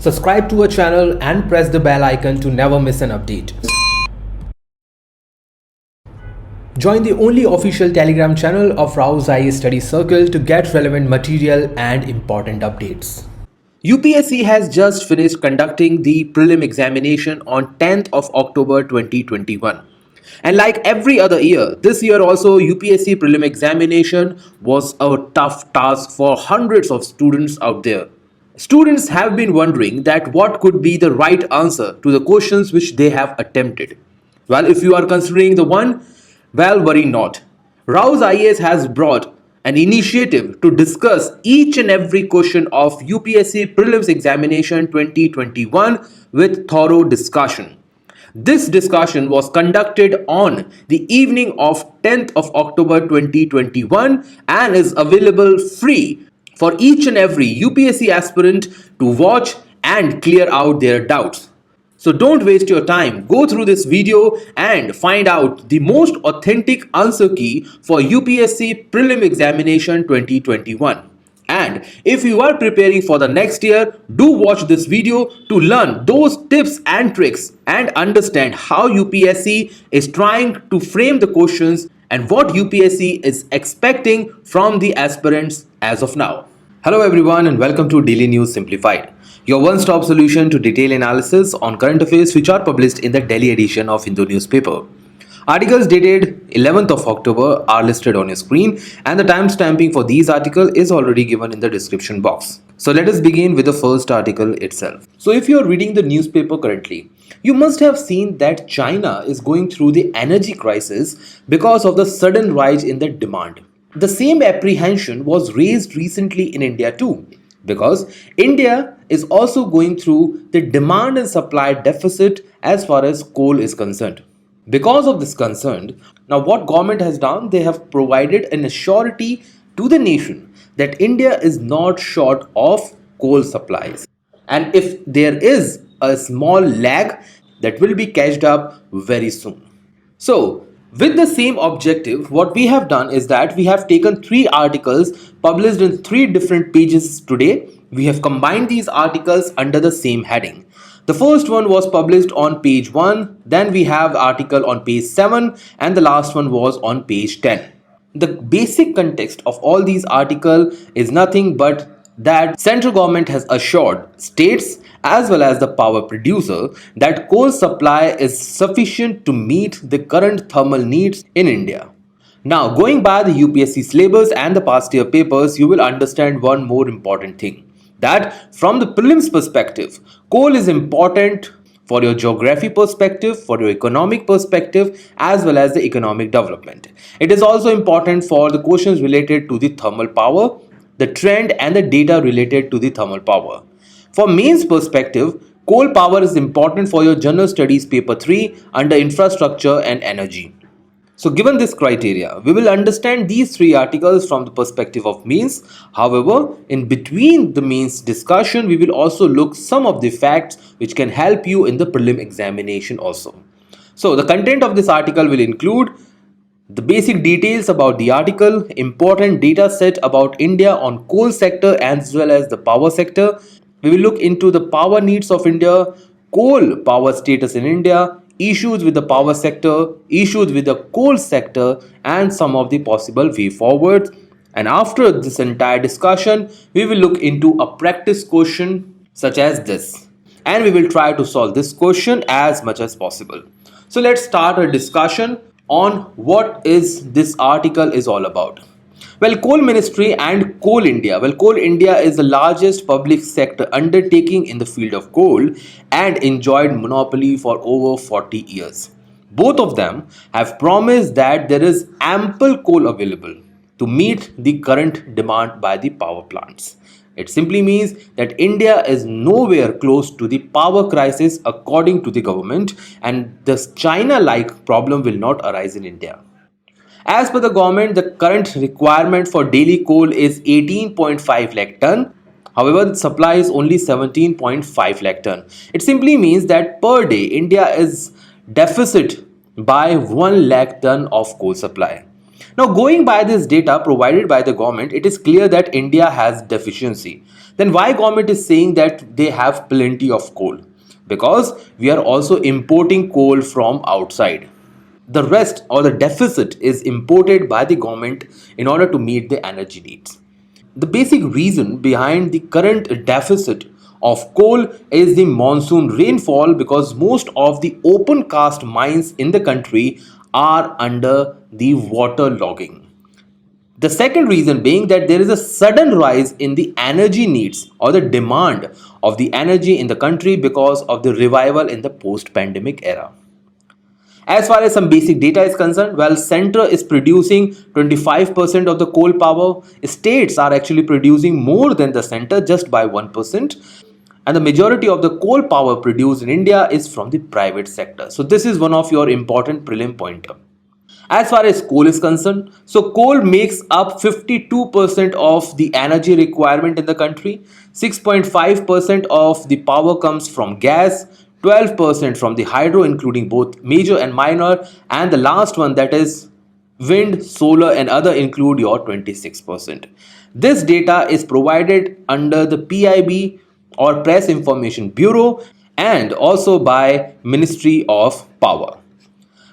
Subscribe to our channel and press the bell icon to never miss an update. Join the only official Telegram channel of Rao's IAS Study Circle to get relevant material and important updates. UPSC has just finished conducting the prelim examination on 10th of October 2021. And like every other year, this year also UPSC prelim examination was a tough task for hundreds of students out there. Students have been wondering that what could be the right answer to the questions which they have attempted. Well, if you are considering the one, well, worry not. Rao's IAS has brought an initiative to discuss each and every question of UPSC Prelims Examination 2021 with thorough discussion. This discussion was conducted on the evening of 10th of October 2021 and is available free for each and every UPSC aspirant to watch and clear out their doubts. So don't waste your time. Go through this video and find out the most authentic answer key for UPSC Prelim Examination 2021. And if you are preparing for the next year, do watch this video to learn those tips and tricks and understand how UPSC is trying to frame the questions and what UPSC is expecting from the aspirants as of now. Hello everyone and welcome to Daily News Simplified, your one-stop solution to detailed analysis on current affairs which are published in the Delhi edition of Hindu newspaper. Articles dated 11th of October are listed on your screen and the timestamping for these articles is already given in the description box. So let us begin with the first article itself. So if you are reading the newspaper currently, you must have seen that China is going through the energy crisis because of the sudden rise in the demand. The same apprehension was raised recently in India too, because India is also going through the demand and supply deficit as far as coal is concerned. Because of this concern, now what government has done, they have provided an assurity to the nation that India is not short of coal supplies. And if there is a small lag, that will be catched up very soon. So, with the same objective, what we have done is that we have taken 3 articles published in 3 different pages today. We have combined these articles under the same heading. The first one was published on page 1, then we have article on page 7 and the last one was on page 10. The basic context of all these articles is nothing but that central government has assured states as well as the power producer that coal supply is sufficient to meet the current thermal needs in India. Now, going by the UPSC syllabus and the past year papers, you will understand one more important thing. That from the prelims perspective, coal is important for your geography perspective, for your economic perspective, as well as the economic development. It is also important for the questions related to the thermal power, the trend and the data related to the thermal power. For mains perspective, coal power is important for your general studies paper 3 under infrastructure and energy. So given this criteria, we will understand these 3 articles from the perspective of mains. However, in between the mains discussion, we will also look some of the facts which can help you in the prelim examination also. So the content of this article will include the basic details about the article, important data set about India on coal sector as well as the power sector. We will look into the power needs of India, coal power status in India, issues with the power sector, issues with the coal sector and some of the possible way forward. And after this entire discussion, we will look into a practice question such as this. And we will try to solve this question as much as possible. So let's start a discussion on what is this article is all about. Well, Coal Ministry and Coal India. Well, Coal India is the largest public sector undertaking in the field of coal and enjoyed monopoly for over 40 years. Both of them have promised that there is ample coal available to meet the current demand by the power plants. It simply means that India is nowhere close to the power crisis according to the government, and this China-like problem will not arise in India. As per the government, the current requirement for daily coal is 18.5 lakh ton. However, the supply is only 17.5 lakh ton. It simply means that per day, India is deficit by 1 lakh ton of coal supply. Now, going by this data provided by the government, it is clear that India has deficiency. Then why government is saying that they have plenty of coal? Because we are also importing coal from outside. The rest or the deficit is imported by the government in order to meet the energy needs. The basic reason behind the current deficit of coal is the monsoon rainfall, because most of the open cast mines in the country are under the water logging. The second reason being that there is a sudden rise in the energy needs or the demand of the energy in the country because of the revival in the post pandemic era. As far as some basic data is concerned, while center is producing 25% of the coal power, states are actually producing more than the center just by 1%. And the majority of the coal power produced in India is from the private sector. So this is one of your important prelim pointer. As far as coal is concerned, so coal makes up 52% of the energy requirement in the country. 6.5% of the power comes from gas, 12% from the hydro, including both major and minor, and the last one, that is wind, solar, and other, include your 26%. This data is provided under the PIB or Press Information Bureau and also by Ministry of Power.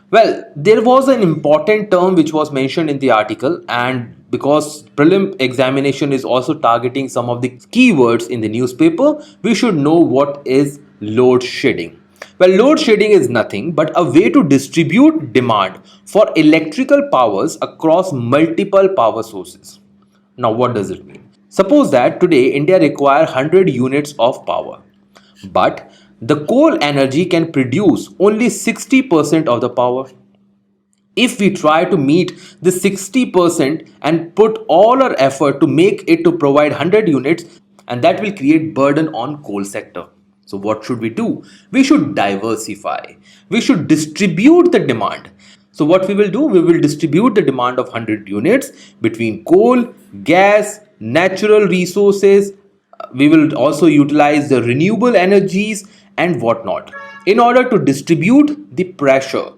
Well, there was an important term which was mentioned in the article, and because prelim examination is also targeting some of the keywords in the newspaper, we should know what is load shedding. Well, load shedding is nothing but a way to distribute demand for electrical powers across multiple power sources. Now, what does it mean? Suppose that today India requires 100 units of power, but the coal energy can produce only 60% of the power. If we try to meet the 60% and put all our effort to make it to provide 100 units, and that will create burden on coal sector. So what should we do? We should diversify. We should distribute the demand. So what we will do? We will distribute the demand of 100 units between coal, gas, natural resources. We will also utilize the renewable energies and whatnot in order to distribute the pressure.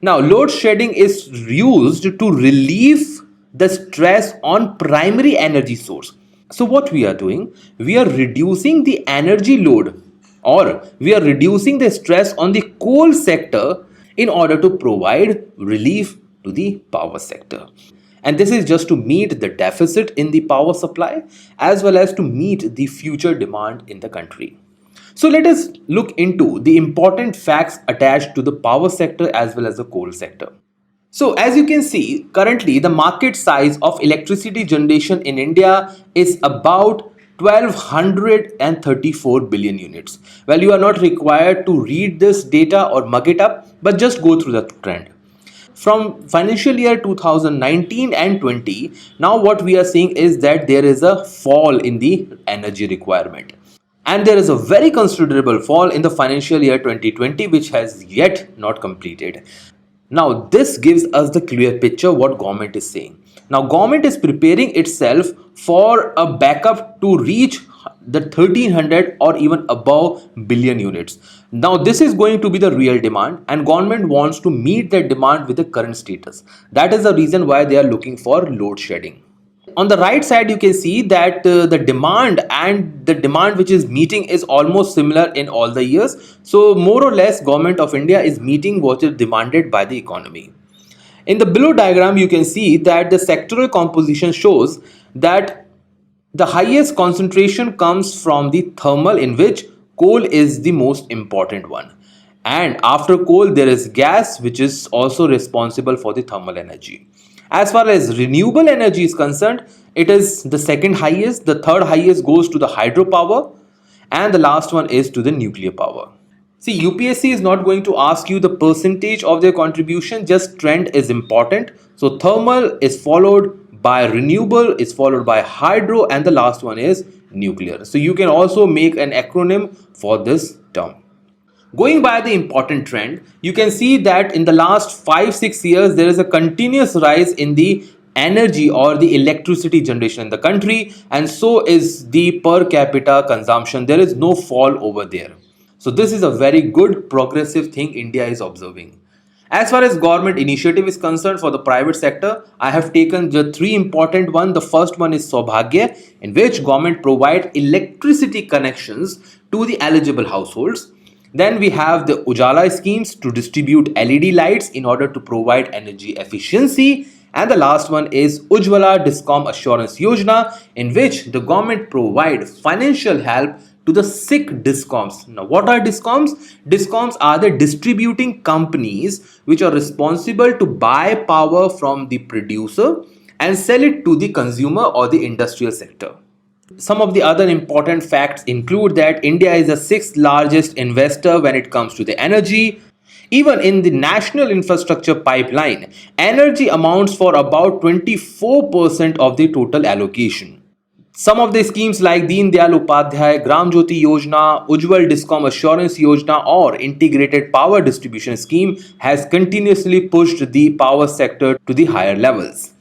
Now, load shedding is used to relieve the stress on primary energy source. So what we are doing, we are reducing the energy load, or we are reducing the stress on the coal sector in order to provide relief to the power sector. And this is just to meet the deficit in the power supply as well as to meet the future demand in the country. So let us look into the important facts attached to the power sector as well as the coal sector. So as you can see, currently the market size of electricity generation in India is about 1234 billion units. Well, you are not required to read this data or mug it up, but just go through the trend. From financial year 2019 and 20, now what we are seeing is that there is a fall in the energy requirement. And there is a very considerable fall in the financial year 2020, which has yet not completed. Now, this gives us the clear picture what government is saying. Now, government is preparing itself for a backup to reach the 1300 or even above billion units. Now, this is going to be the real demand, and government wants to meet that demand with the current status. That is the reason why they are looking for load shedding. On the right side, you can see that the demand which is meeting is almost similar in all the years. So more or less government of India is meeting what is demanded by the economy. In the below diagram, you can see that the sectoral composition shows that the highest concentration comes from the thermal, in which coal is the most important one. And after coal, there is gas, which is also responsible for the thermal energy. As far as renewable energy is concerned, it is the second highest. The third highest goes to the hydropower, and the last one is to the nuclear power. See, UPSC is not going to ask you the percentage of their contribution, just trend is important. So thermal is followed by renewable, is followed by hydro, and the last one is nuclear. So you can also make an acronym for this term. Going by the important trend, you can see that in the last 5-6 years, there is a continuous rise in the energy or the electricity generation in the country, and so is the per capita consumption. There is no fall over there. So this is a very good progressive thing India is observing. As far as government initiative is concerned for the private sector, I have taken the three important ones. The first one is Saubhagya, in which government provide electricity connections to the eligible households. Then we have the Ujala schemes to distribute LED lights in order to provide energy efficiency. And the last one is Ujjwala Discom Assurance Yojana, in which the government provide financial help to the sick discoms. Now, what are discoms? Discoms are the distributing companies which are responsible to buy power from the producer and sell it to the consumer or the industrial sector. Some of the other important facts include that India is the sixth largest investor when it comes to the energy. Even in the national infrastructure pipeline, energy amounts for about 24% of the total allocation. Some of the schemes like Deen Dayal Upadhyay, Gram Jyoti Yojana, Ujjwal Discom Assurance Yojana or Integrated Power Distribution Scheme has continuously pushed the power sector to the higher levels.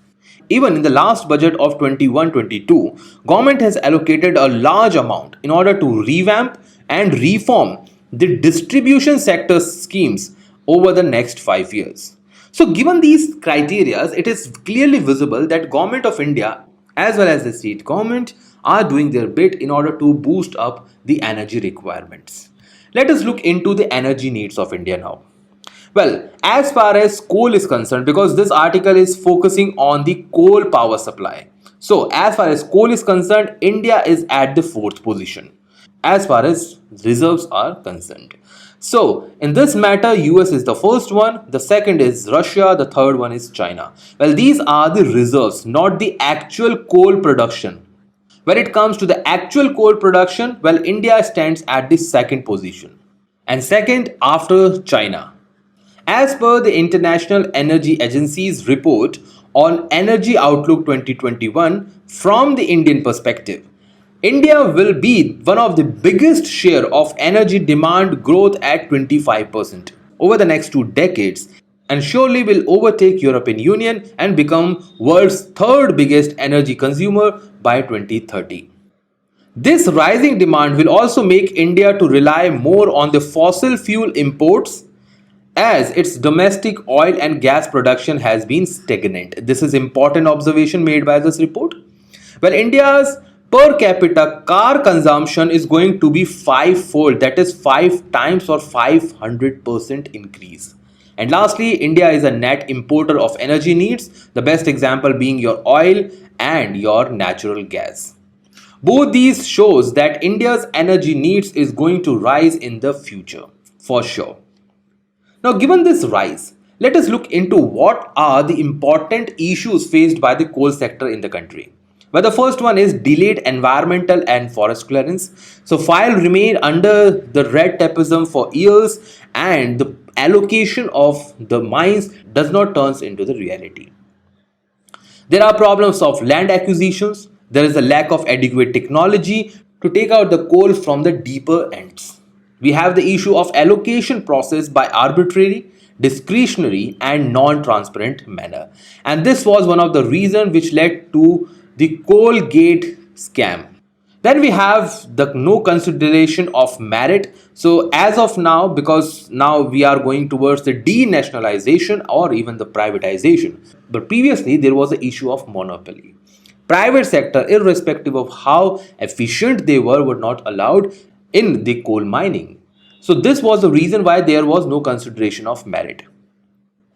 Even in the last budget of 21-22, government has allocated a large amount in order to revamp and reform the distribution sector schemes over the next 5 years. So given these criteria, it is clearly visible that Government of India as well as the state government are doing their bit in order to boost up the energy requirements. Let us look into the energy needs of India now. Well, as far as coal is concerned, because this article is focusing on the coal power supply. So, as far as coal is concerned, India is at the fourth position as far as reserves are concerned. So, in this matter, US is the first one, the second is Russia, the third one is China. Well, these are the reserves, not the actual coal production. When it comes to the actual coal production, well, India stands at the second position and second after China. As per the International Energy Agency's report on Energy Outlook 2021, from the Indian perspective, India will be one of the biggest share of energy demand growth at 25% over the next 2 decades and surely will overtake European Union and become world's third biggest energy consumer by 2030. This rising demand will also make India to rely more on the fossil fuel imports as its domestic oil and gas production has been stagnant. This is important observation made by this report. Well, India's per capita car consumption is going to be five-fold, that is 5 times or 500% increase. And lastly, India is a net importer of energy needs, the best example being your oil and your natural gas. Both these shows that India's energy needs is going to rise in the future, for sure. Now, given this rise, let us look into what are the important issues faced by the coal sector in the country. Well, the first one is delayed environmental and forest clearance. So, file remain under the red tapeism for years and the allocation of the mines does not turn into the reality. There are problems of land acquisitions. There is a lack of adequate technology to take out the coal from the deeper ends. We have the issue of allocation process by arbitrary, discretionary and non-transparent manner. And this was one of the reasons which led to the coal gate scam. Then we have the no consideration of merit. So as of now, because now we are going towards the denationalization or even the privatization. But previously there was the issue of monopoly. Private sector, irrespective of how efficient they were not allowed in the coal mining. So this was the reason why there was no consideration of merit.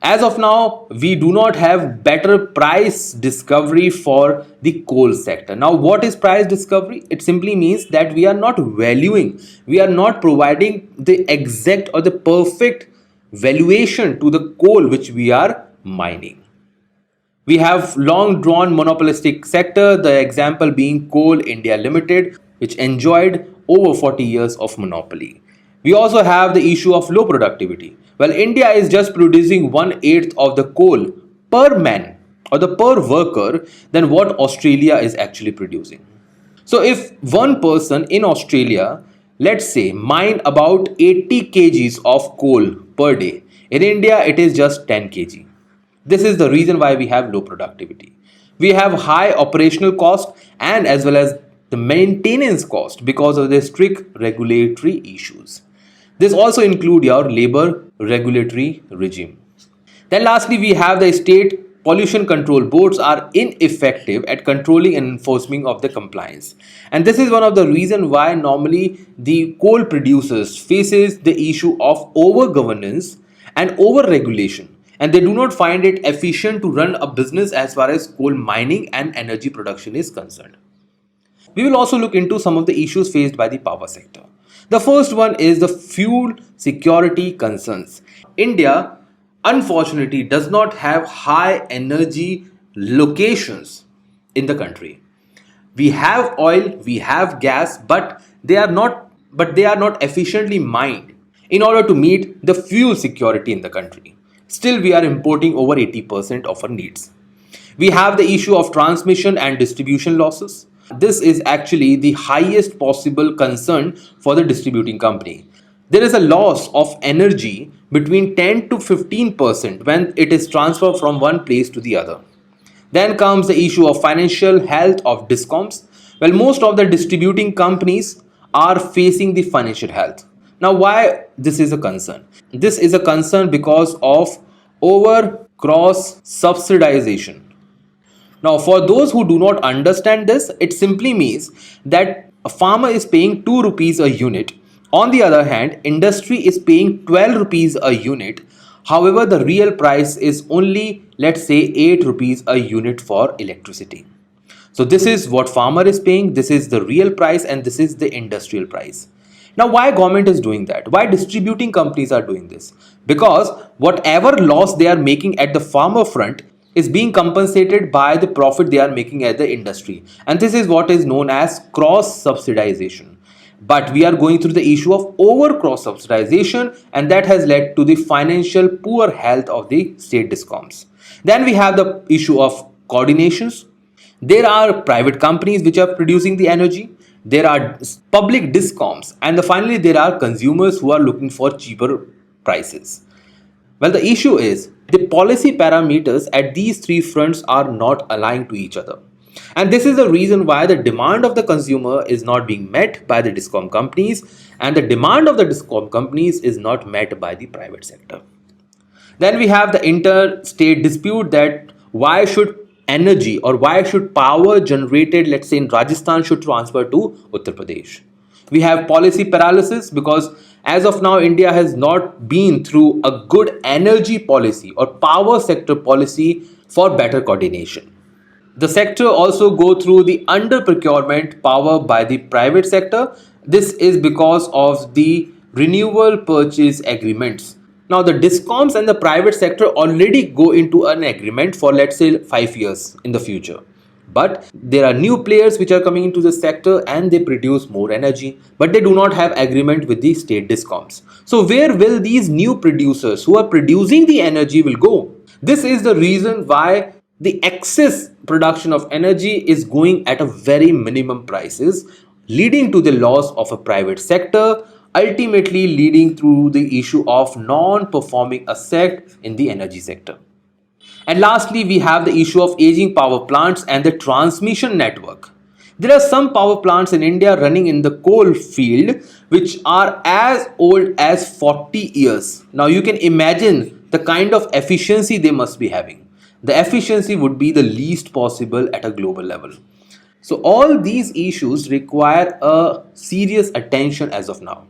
As of now, we do not have better price discovery for the coal sector. Now, what is price discovery? It simply means that we are not valuing, we are not providing the exact or the perfect valuation to the coal which we are mining. We have long drawn monopolistic sector, the example being Coal India Limited, which enjoyed over 40 years of monopoly. We also have the issue of low productivity. Well, India is just producing 1/8 of the coal per man or the per worker than what Australia is actually producing. So if one person in Australia, let's say, mine about 80 kgs of coal per day, in India it is just 10 kg. This is the reason why we have low productivity. We have high operational cost and as well as the maintenance cost because of the strict regulatory issues. This also includes your labor regulatory regime. Then lastly, we have the state pollution control boards are ineffective at controlling and enforcing of the compliance. And this is one of the reason why normally the coal producers faces the issue of over governance and over regulation, and they do not find it efficient to run a business as far as coal mining and energy production is concerned. We will also look into some of the issues faced by the power sector. The first one is the fuel security concerns. India, unfortunately, does not have high energy locations in the country. We have oil, we have gas, but they are not efficiently mined in order to meet the fuel security in the country. Still, we are importing over 80% of our needs. We have the issue of transmission and distribution losses. This is actually the highest possible concern for the distributing company. There is a loss of energy between 10 to 15% when it is transferred from one place to the other. Then comes the issue of financial health of discoms. Well, most of the distributing companies are facing the financial health. Now, why this is a concern? This is a concern because of over cross subsidization. Now, for those who do not understand this, it simply means that a farmer is paying 2 rupees a unit. On the other hand, industry is paying 12 rupees a unit. However, the real price is only, let's say, 8 rupees a unit for electricity. So this is what farmer is paying, this is the real price, and this is the industrial price. Now, why government is doing that? Why distributing companies are doing this? Because whatever loss they are making at the farmer front is being compensated by the profit they are making at the industry. And this is what is known as cross subsidization. But we are going through the issue of over cross subsidization, and that has led to the financial poor health of the state discoms. Then we have the issue of coordinations. There are private companies which are producing the energy. There are public discoms, and finally there are consumers who are looking for cheaper prices. Well, the issue is the policy parameters at these three fronts are not aligned to each other. And this is the reason why the demand of the consumer is not being met by the discom companies, and the demand of the discom companies is not met by the private sector. Then we have the interstate dispute that why should energy or why should power generated, let's say in Rajasthan, should transfer to Uttar Pradesh. We have policy paralysis because as of now, India has not been through a good energy policy or power sector policy for better coordination. The sector also go through the under procurement power by the private sector. This is because of the renewable purchase agreements. Now the discoms and the private sector already go into an agreement for, let's say, 5 years in the future. But there are new players which are coming into the sector and they produce more energy, but they do not have agreement with the state discoms. So where will these new producers who are producing the energy will go? This is the reason why the excess production of energy is going at a very minimum prices, leading to the loss of a private sector, ultimately leading to the issue of non-performing asset in the energy sector. And lastly, we have the issue of aging power plants and the transmission network. There are some power plants in India running in the coal field which are as old as 40 years. Now you can imagine the kind of efficiency they must be having. The efficiency would be the least possible at a global level. So all these issues require a serious attention as of now.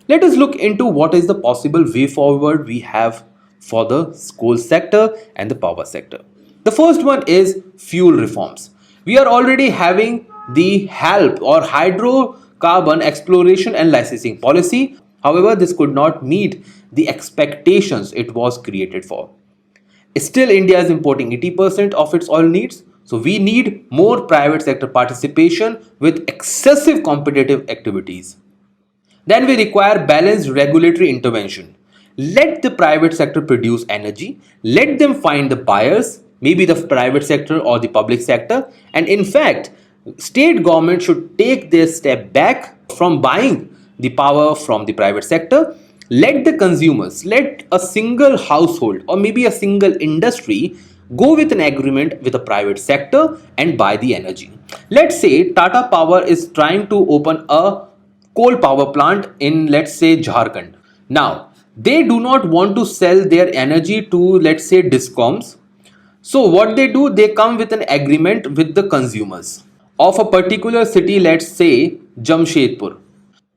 Let us look into what is the possible way forward we have for the coal sector and the power sector. The first one is fuel reforms. We are already having the HALP or hydrocarbon exploration and licensing policy. However, this could not meet the expectations it was created for. Still, India is importing 80% of its oil needs. So we need more private sector participation with excessive competitive activities. Then we require balanced regulatory intervention. Let the private sector produce energy, let them find the buyers, maybe the private sector or the public sector, and in fact, state government should take their step back from buying the power from the private sector. Let the consumers, let a single household or maybe a single industry go with an agreement with the private sector and buy the energy. Let's say Tata Power is trying to open a coal power plant in, let's say, Jharkhand. Now, They do not want to sell their energy to, let's say, discoms. So what they do, they come with an agreement with the consumers of a particular city, let's say Jamshedpur.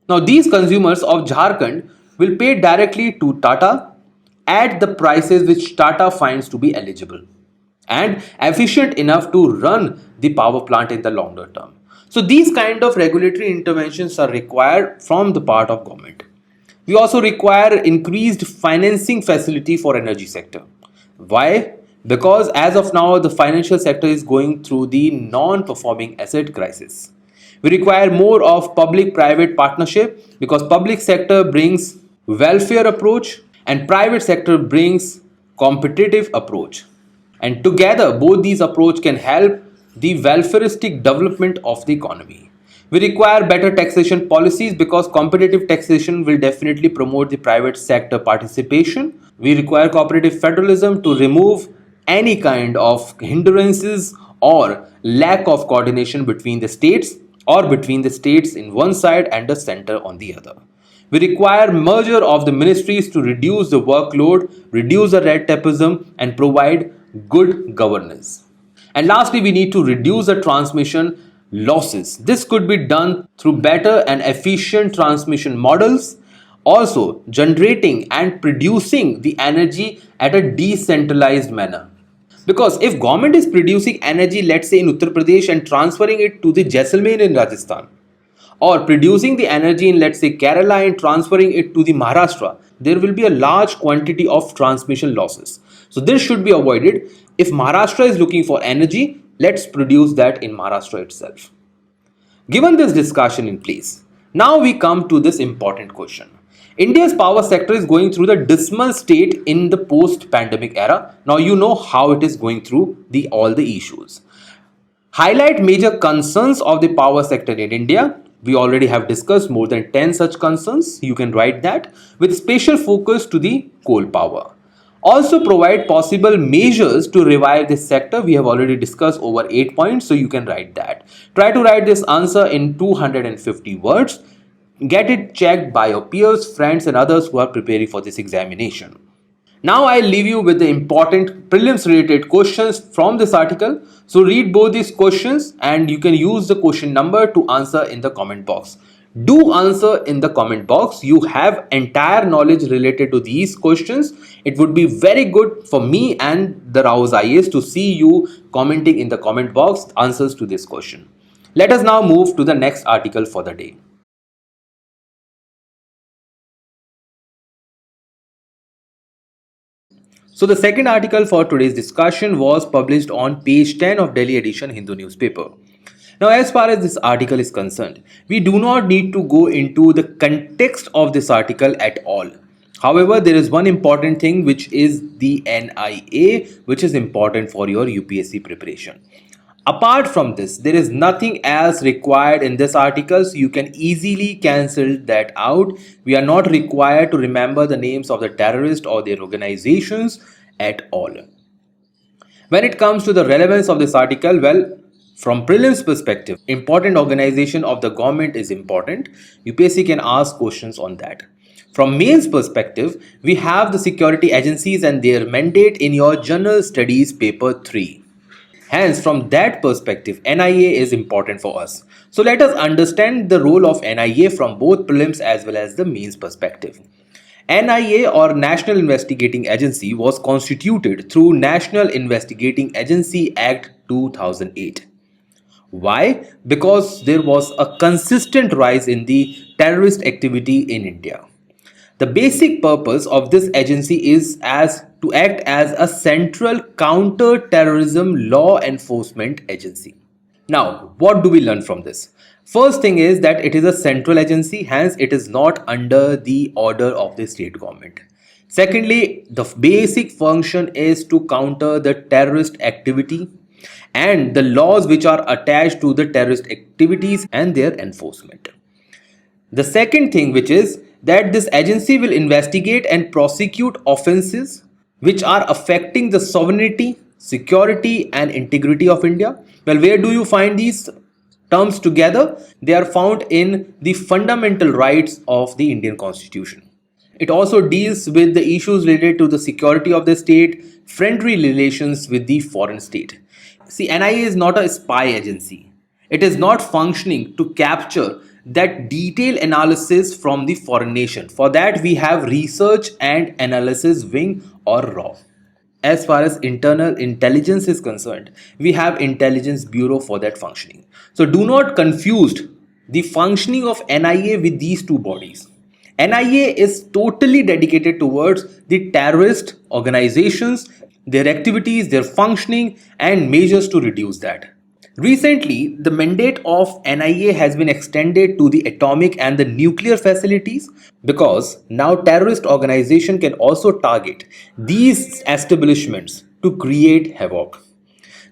Now these consumers of Jharkhand will pay directly to Tata at the prices which Tata finds to be eligible and efficient enough to run the power plant in the longer term. So these kind of regulatory interventions are required from the part of government. We also require increased financing facility for energy sector. Why? Because as of now, the financial sector is going through the non-performing asset crisis. We require more of public-private partnership because public sector brings welfare approach and private sector brings competitive approach. And together, both these approach can help the welfareistic development of the economy. We require better taxation policies because competitive taxation will definitely promote the private sector participation. We require cooperative federalism to remove any kind of hindrances or lack of coordination between the states or between the states in one side and the center on the other. We require merger of the ministries to reduce the workload, reduce the red tapeism, and provide good governance. And lastly, we need to reduce the transmission losses. This could be done through better and efficient transmission models, also generating and producing the energy at a decentralized manner. Because if government is producing energy, let's say in Uttar Pradesh and transferring it to the Jaisalmer in Rajasthan, or producing the energy in, let's say, Kerala and transferring it to the Maharashtra, there will be a large quantity of transmission losses. So this should be avoided. If Maharashtra is looking for energy, let's produce that in Maharashtra itself. Given this discussion in place, now we come to this important question. India's power sector is going through the dismal state in the post-pandemic era. Now you know how it is going through all the issues. Highlight major concerns of the power sector in India. We already have discussed more than 10 such concerns. You can write that with special focus to the coal power. Also provide possible measures to revive this sector. We have already discussed over 8 points, so you can write that. Try to write this answer in 250 words. Get it checked by your peers, friends and others who are preparing for this examination. Now I'll leave you with the important prelims related questions from this article. So read both these questions and you can use the question number to answer in the comment box. Do answer in the comment box. You have entire knowledge related to these questions. It would be very good for me and the Rouse IAS to see you commenting in the comment box answers to this question. Let us now move to the next article for the day. So the second article for today's discussion was published on page 10 of Delhi edition Hindu newspaper. Now, as far as this article is concerned, we do not need to go into the context of this article at all. However, there is one important thing which is the NIA, which is important for your UPSC preparation. Apart from this, there is nothing else required in this article, so you can easily cancel that out. We are not required to remember the names of the terrorists or their organizations at all. When it comes to the relevance of this article, well, from prelims perspective, important organization of the government is important. UPSC can ask questions on that. From mains perspective, we have the security agencies and their mandate in your general studies paper 3. Hence, from that perspective, NIA is important for us. So let us understand the role of NIA from both prelims as well as the mains perspective. NIA or National Investigating Agency was constituted through National Investigating Agency Act 2008. Why? Because there was a consistent rise in the terrorist activity in India. The basic purpose of this agency is as to act as a central counter-terrorism law enforcement agency. Now, what do we learn from this? First thing is that it is a central agency, hence it is not under the order of the state government. Secondly, the basic function is to counter the terrorist activity and the laws which are attached to the terrorist activities and their enforcement. The second thing, which is that this agency will investigate and prosecute offenses which are affecting the sovereignty, security and integrity of India. Well, where do you find these terms together? They are found in the fundamental rights of the Indian Constitution. It also deals with the issues related to the security of the state, friendly relations with the foreign state. See, NIA is not a spy agency. It is not functioning to capture that detailed analysis from the foreign nation. For that, we have research and analysis wing or RAW. As far as internal intelligence is concerned, we have intelligence bureau for that functioning. So do not confuse the functioning of NIA with these two bodies. NIA is totally dedicated towards the terrorist organizations, their activities, their functioning, and measures to reduce that. Recently, the mandate of NIA has been extended to the atomic and the nuclear facilities because now terrorist organization can also target these establishments to create havoc.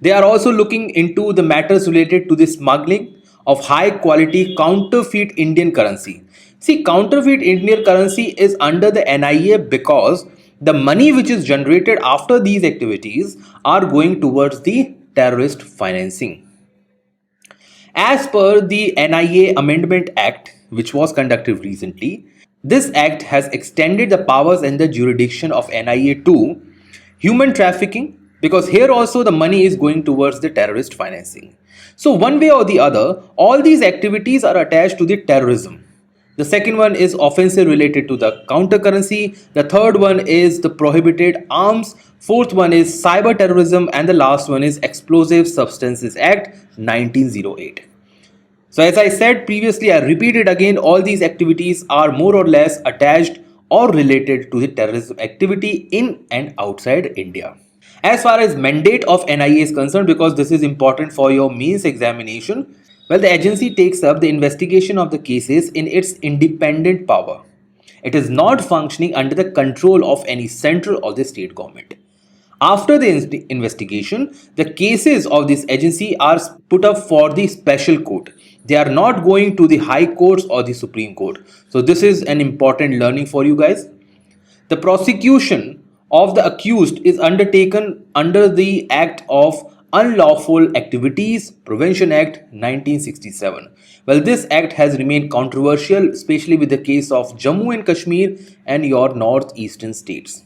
They are also looking into the matters related to the smuggling of high quality counterfeit Indian currency. See, counterfeit Indian currency is under the NIA because the money which is generated after these activities are going towards the terrorist financing. As per the NIA Amendment Act, which was conducted recently, this act has extended the powers and the jurisdiction of NIA to human trafficking because here also the money is going towards the terrorist financing. So, one way or the other, all these activities are attached to the terrorism. The second one is offensive related to the counter currency. The third one is the prohibited arms. Fourth one is cyber terrorism. And the last one is Explosive Substances Act 1908. So as I said previously, I repeat it again, all these activities are more or less attached or related to the terrorism activity in and outside India. As far as mandate of NIA is concerned, because this is important for your means examination, well, the agency takes up the investigation of the cases in its independent power. It is not functioning under the control of any central or the state government. After the investigation, the cases of this agency are put up for the special court. They are not going to the high courts or the Supreme Court. So this is an important learning for you guys. The prosecution of the accused is undertaken under the Act of Unlawful Activities Prevention Act 1967. Well, this act has remained controversial, especially with the case of Jammu and Kashmir and your northeastern states.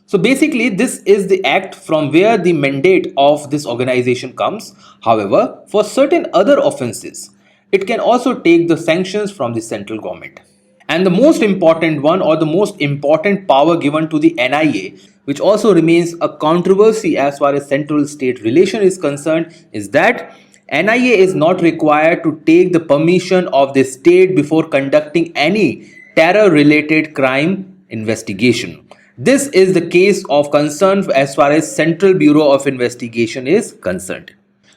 So basically, this is the act from where the mandate of this organization comes. However, for certain other offenses, it can also take the sanctions from the central government. And the most important one, or the most important power given to the NIA, which also remains a controversy as far as central state relation is concerned, is that NIA is not required to take the permission of the state before conducting any terror related crime investigation. This is the case of concern as far as Central Bureau of Investigation is concerned.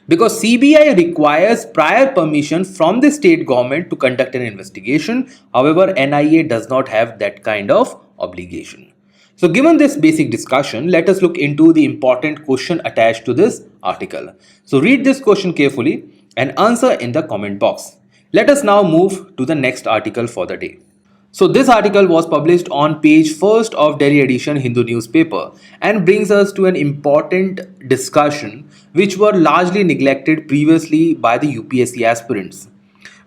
Because CBI requires prior permission from the state government to conduct an investigation. However, NIA does not have that kind of obligation. So given this basic discussion, let us look into the important question attached to this article. So read this question carefully and answer in the comment box. Let us now move to the next article for the day. So this article was published on page 1st of Delhi edition Hindu newspaper and brings us to an important discussion which were largely neglected previously by the UPSC aspirants.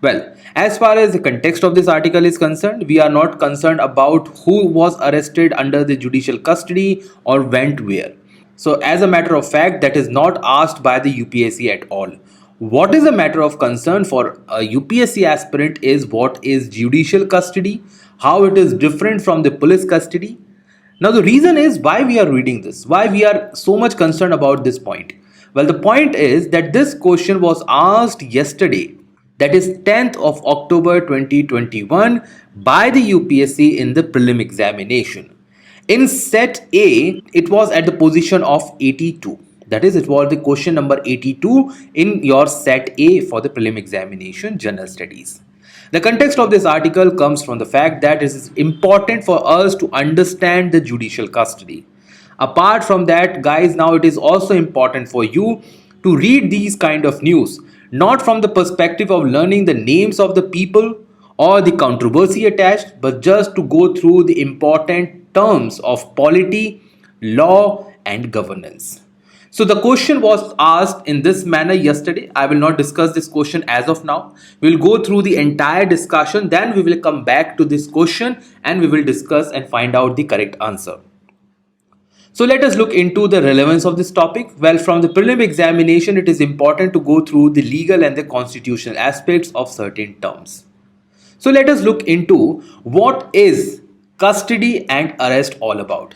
Well, as far as the context of this article is concerned, we are not concerned about who was arrested under the judicial custody or went where. So as a matter of fact, that is not asked by the UPSC at all. What is a matter of concern for a UPSC aspirant is what is judicial custody, how it is different from the police custody. Now the reason is why we are reading this, why we are so much concerned about this point. Well, the point is that this question was asked yesterday, that is 10th of October 2021 by the UPSC in the prelim examination. In set A, it was at the position of 82. That is, it was the question number 82 in your set A for the prelim examination general studies. The context of this article comes from the fact that it is important for us to understand the judicial custody. Apart from that, guys, now it is also important for you to read these kind of news, not from the perspective of learning the names of the people or the controversy attached, but just to go through the important terms of polity, law, and governance. So the question was asked in this manner yesterday. I will not discuss this question as of now. We will go through the entire discussion, then we will come back to this question and we will discuss and find out the correct answer. So let us look into the relevance of this topic. Well, from the prelim examination, it is important to go through the legal and the constitutional aspects of certain terms. So let us look into what is custody and arrest all about.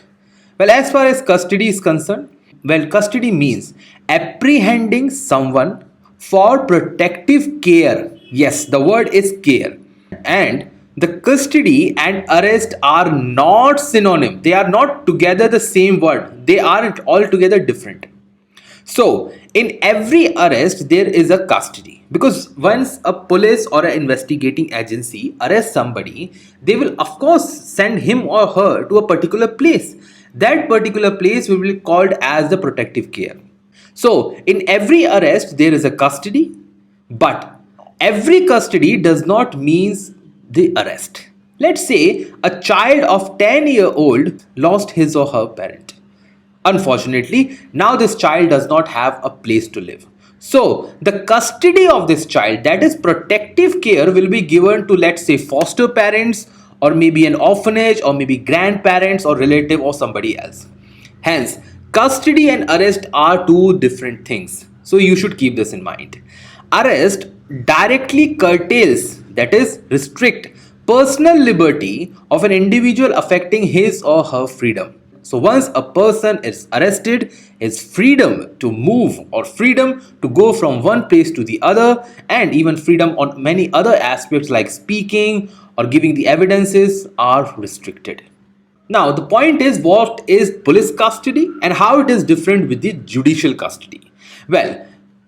Well, as far as custody is concerned, well, custody means apprehending someone for protective care. Yes, the word is care. And the custody and arrest are not synonym. They are not together the same word. They aren't altogether different. So, in every arrest, there is a custody, because once a police or an investigating agency arrests somebody, they will of course send him or her to a particular place. That particular place will be called as the protective care. So, in every arrest, there is a custody, but every custody does not means the arrest. Let's say a child of 10-year-old lost his or her parent. Unfortunately, now this child does not have a place to live. So, the custody of this child, that is protective care, will be given to, let's say, foster parents, or maybe an orphanage, or maybe grandparents or relative or somebody else. Hence, custody and arrest are two different things. So, you should keep this in mind. Arrest directly curtails, that is, restrict personal liberty of an individual, affecting his or her freedom. So once a person is arrested, his freedom to move or freedom to go from one place to the other, and even freedom on many other aspects like speaking or giving the evidences, are restricted. Now the point is, what is police custody and how it is different with the judicial custody? Well,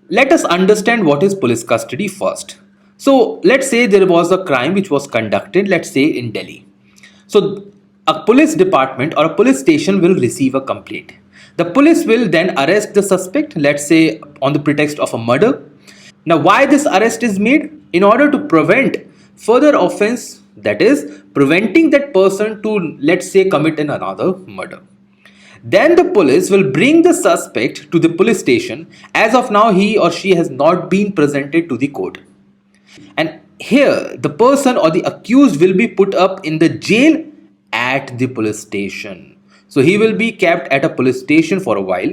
let us understand what is police custody first. So let's say there was a crime which was conducted, let's say in Delhi. So a police department or a police station will receive a complaint. The police will then arrest the suspect, let's say on the pretext of a murder. Now, why this arrest is made? In order to prevent further offense, that is, preventing that person to, let's say, commit another murder. Then the police will bring the suspect to the police station. As of now, he or she has not been presented to the court. And here, the person or the accused will be put up in the jail at the police station. So he will be kept at a police station for a while.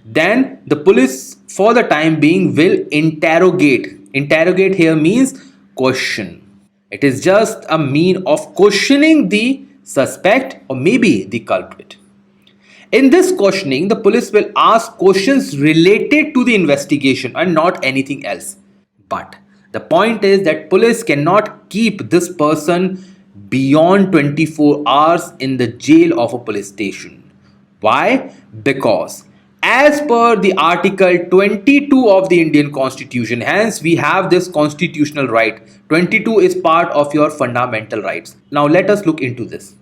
Then the police, for the time being, will interrogate. Interrogate here means question. It is just a mean of questioning the suspect or maybe the culprit. In this questioning, the police will ask questions related to the investigation and not anything else. But the point is that police cannot keep this person beyond 24 hours in the jail of a police station. Why? Because as per the Article 22 of the Indian Constitution, hence we have this constitutional right. 22 is part of your fundamental rights. Now let us look into this.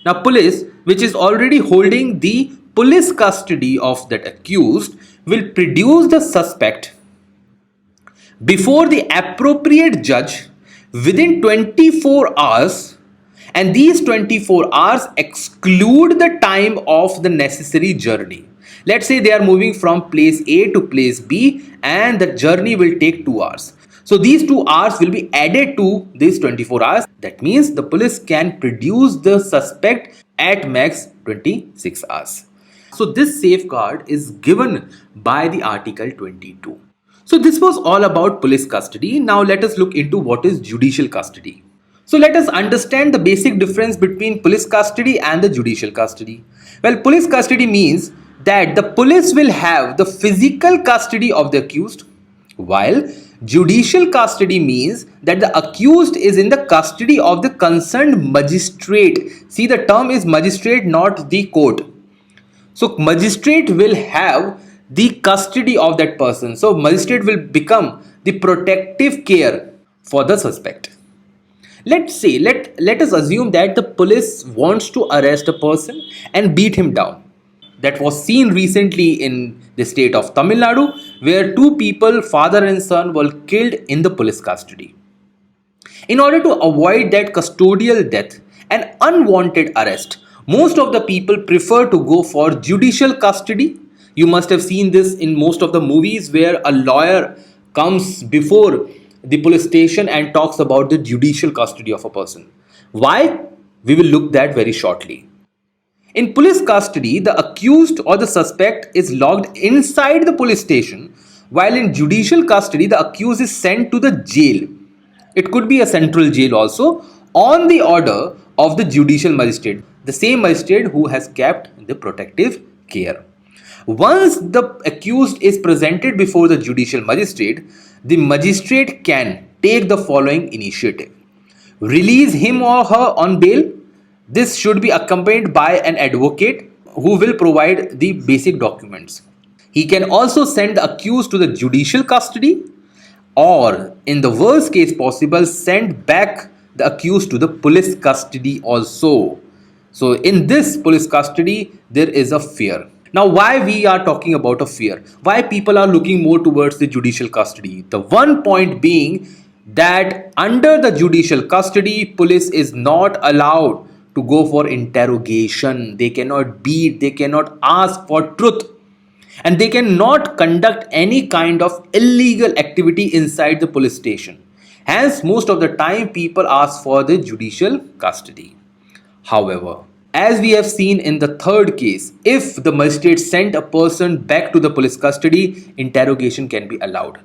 Now police, which is already holding the police custody of that accused, will produce the suspect before the appropriate judge within 24 hours, and these 24 hours exclude the time of the necessary journey. Let's say they are moving from place A to place B and the journey will take 2 hours. So these 2 hours will be added to these 24 hours. That means the police can produce the suspect at max 26 hours. So this safeguard is given by the Article 22. So this was all about police custody. Now let us look into what is judicial custody. So let us understand the basic difference between police custody and the judicial custody. Well, police custody means that the police will have the physical custody of the accused, while judicial custody means that the accused is in the custody of the concerned magistrate. See, the term is magistrate, not the court. So magistrate will have the custody of that person. So magistrate will become the protective care for the suspect. Let's say, let us assume that the police wants to arrest a person and beat him down. That was seen recently in the state of Tamil Nadu, where two people, father and son, were killed in the police custody. In order to avoid that custodial death and unwanted arrest, most of the people prefer to go for judicial custody. You must have seen this in most of the movies where a lawyer comes before the police station and talks about the judicial custody of a person. Why? We will look that very shortly. In police custody, the accused or the suspect is locked inside the police station, while in judicial custody, the accused is sent to the jail. It could be a central jail also, on the order of the judicial magistrate, the same magistrate who has kept the protective care. Once the accused is presented before the judicial magistrate, the magistrate can take the following initiative: release him or her on bail. This should be accompanied by an advocate who will provide the basic documents. He can also send the accused to the judicial custody, or in the worst case possible, send back the accused to the police custody also. So in this police custody, there is a fear. Now, why we are talking about a fear? Why people are looking more towards the judicial custody? The one point being that under the judicial custody, police is not allowed to go for interrogation. They cannot beat, they cannot ask for truth, and they cannot conduct any kind of illegal activity inside the police station. Hence, most of the time, people ask for the judicial custody. However, as we have seen in the third case, if the magistrate sent a person back to the police custody, interrogation can be allowed.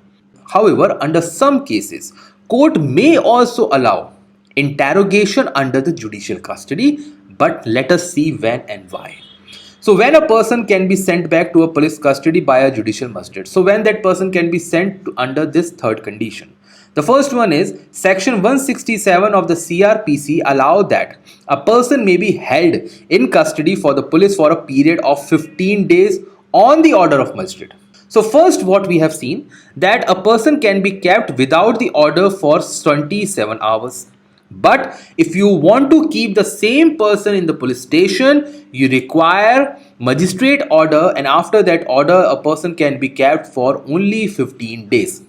However, under some cases, court may also allow interrogation under the judicial custody, but let us see when and why. So when a person can be sent back to a police custody by a judicial magistrate, so when that person can be sent to under this third condition. The first one is section 167 of the CRPC allow that a person may be held in custody for the police for a period of 15 days on the order of magistrate. So first, what we have seen, that a person can be kept without the order for 27 hours. But if you want to keep the same person in the police station, you require magistrate order, and after that order, a person can be kept for only 15 days.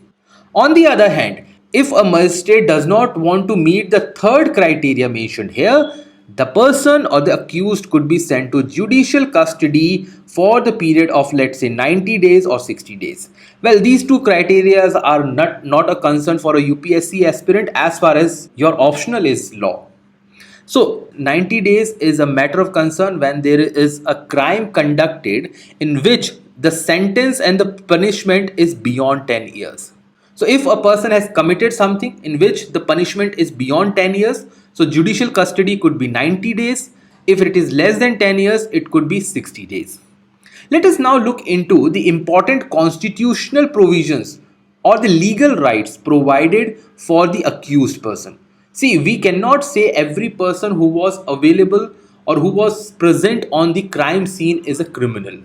On the other hand, if a magistrate does not want to meet the third criteria mentioned here, the person or the accused could be sent to judicial custody for the period of, let's say, 90 days or 60 days. Well, these two criteria are not a concern for a UPSC aspirant as far as your optional is law. So 90 days is a matter of concern when there is a crime conducted in which the sentence and the punishment is beyond 10 years. So if a person has committed something in which the punishment is beyond 10 years, so judicial custody could be 90 days. If it is less than 10 years, it could be 60 days. Let us now look into the important constitutional provisions or the legal rights provided for the accused person. See, we cannot say every person who was available or who was present on the crime scene is a criminal.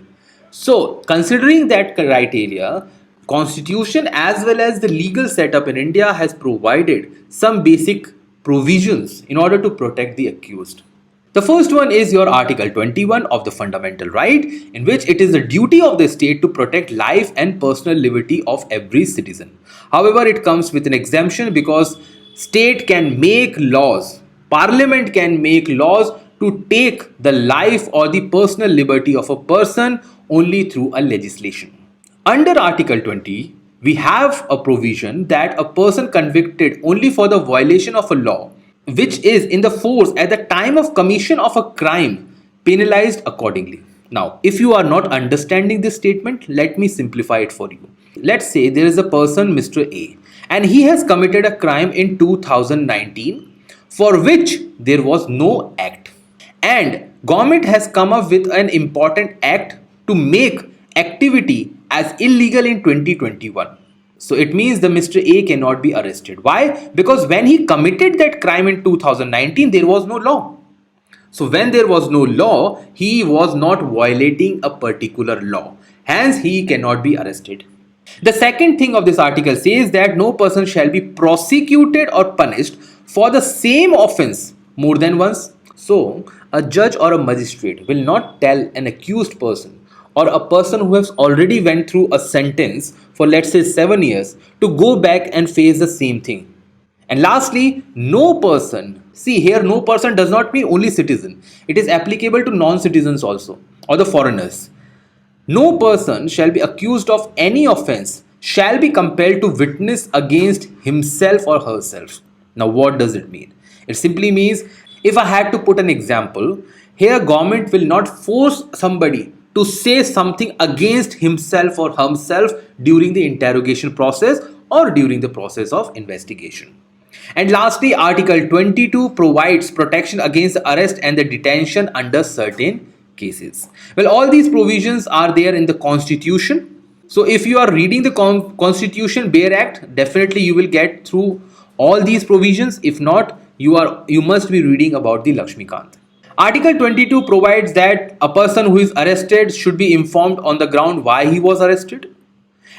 So, considering that criteria, Constitution as well as the legal setup in India has provided some basic provisions in order to protect the accused. The first one is your Article 21 of the Fundamental Right, in which it is the duty of the state to protect life and personal liberty of every citizen. However, it comes with an exemption because state can make laws, parliament can make laws to take the life or the personal liberty of a person only through a legislation. Under Article 20, we have a provision that a person convicted only for the violation of a law which is in the force at the time of commission of a crime penalized accordingly. Now, if you are not understanding this statement, let me simplify it for you. Let's say there is a person, Mr. A, and he has committed a crime in 2019 for which there was no act. And government has come up with an important act to make activity as illegal in 2021. So it means the Mr. A cannot be arrested. Why? Because when he committed that crime in 2019, there was no law. So when there was no law, he was not violating a particular law. Hence, he cannot be arrested. The second thing of this article says that no person shall be prosecuted or punished for the same offense more than once. So, a judge or a magistrate will not tell an accused person or a person who has already went through a sentence for, let's say, 7 years to go back and face the same thing. And lastly, no person, see here, no person does not mean only citizen. It is applicable to non-citizens also or the foreigners. No person shall be accused of any offense shall be compelled to witness against himself or herself. Now, what does it mean? It simply means, if I had to put an example, here government will not force somebody to say something against himself or herself during the interrogation process or during the process of investigation. And lastly, Article 22 provides protection against the arrest and the detention under certain cases. Well, all these provisions are there in the Constitution. So, if you are reading the Constitution Bare Act, definitely you will get through all these provisions. If not, you must be reading about the Lakshmikant. Article 22 provides that a person who is arrested should be informed on the ground why he was arrested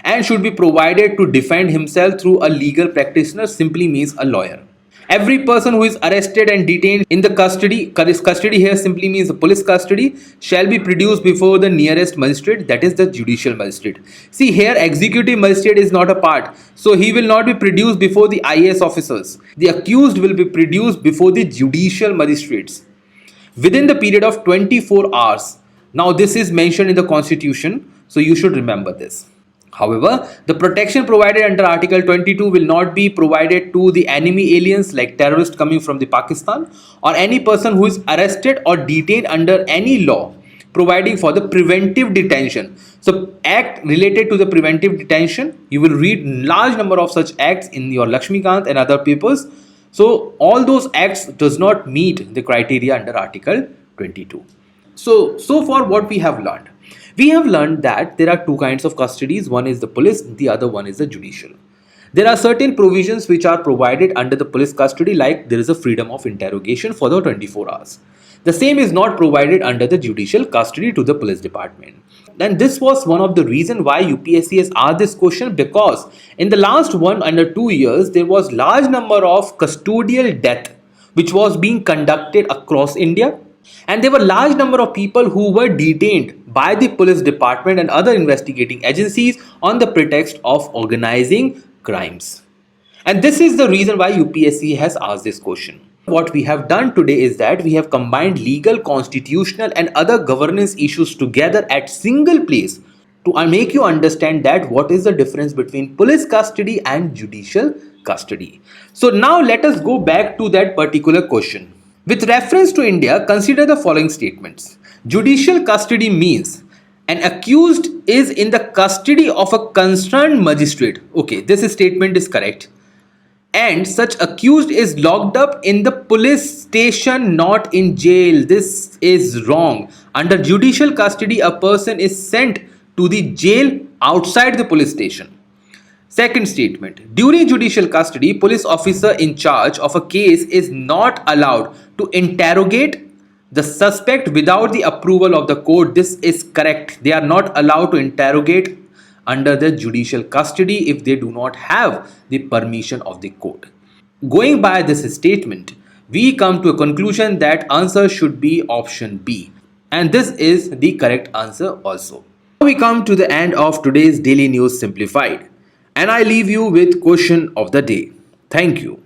and should be provided to defend himself through a legal practitioner, simply means a lawyer. Every person who is arrested and detained in the custody here simply means the police custody, shall be produced before the nearest magistrate, that is the judicial magistrate. See here, executive magistrate is not a part, so he will not be produced before the IAS officers. The accused will be produced before the judicial magistrates within the period of 24 hours. Now, this is mentioned in the Constitution, so you should remember this. However, the protection provided under Article 22 will not be provided to the enemy aliens like terrorists coming from the Pakistan or any person who is arrested or detained under any law providing for the preventive detention. So, act related to the preventive detention, you will read large number of such acts in your Lakshmikant and other papers. So, all those acts does not meet the criteria under Article 22. So far what we have learned? We have learned that there are two kinds of custodies. One is the police, the other one is the judicial. There are certain provisions which are provided under the police custody, like there is a freedom of interrogation for the 24 hours. The same is not provided under the judicial custody to the police department. And this was one of the reasons why UPSC has asked this question, because in the last 1 and 2 years there was large number of custodial death which was being conducted across India, and there were large number of people who were detained by the police department and other investigating agencies on the pretext of organizing crimes. And this is the reason why UPSC has asked this question. What we have done today is that we have combined legal, constitutional and other governance issues together at single place to make you understand that what is the difference between police custody and judicial custody. So now let us go back to that particular question. With reference to India, consider the following statements. Judicial custody means an accused is in the custody of a concerned magistrate. Okay, this statement is correct. And such accused is locked up in the police station, not in jail. This is wrong. Under judicial custody, a person is sent to the jail outside the police station. Second statement, during judicial custody, police officer in charge of a case is not allowed to interrogate the suspect without the approval of the court. This is correct. They are not allowed to interrogate under the judicial custody if they do not have the permission of the court. Going by this statement, we come to a conclusion that answer should be option B. And this is the correct answer also. Now we come to the end of today's Daily News Simplified. And I leave you with question of the day. Thank you.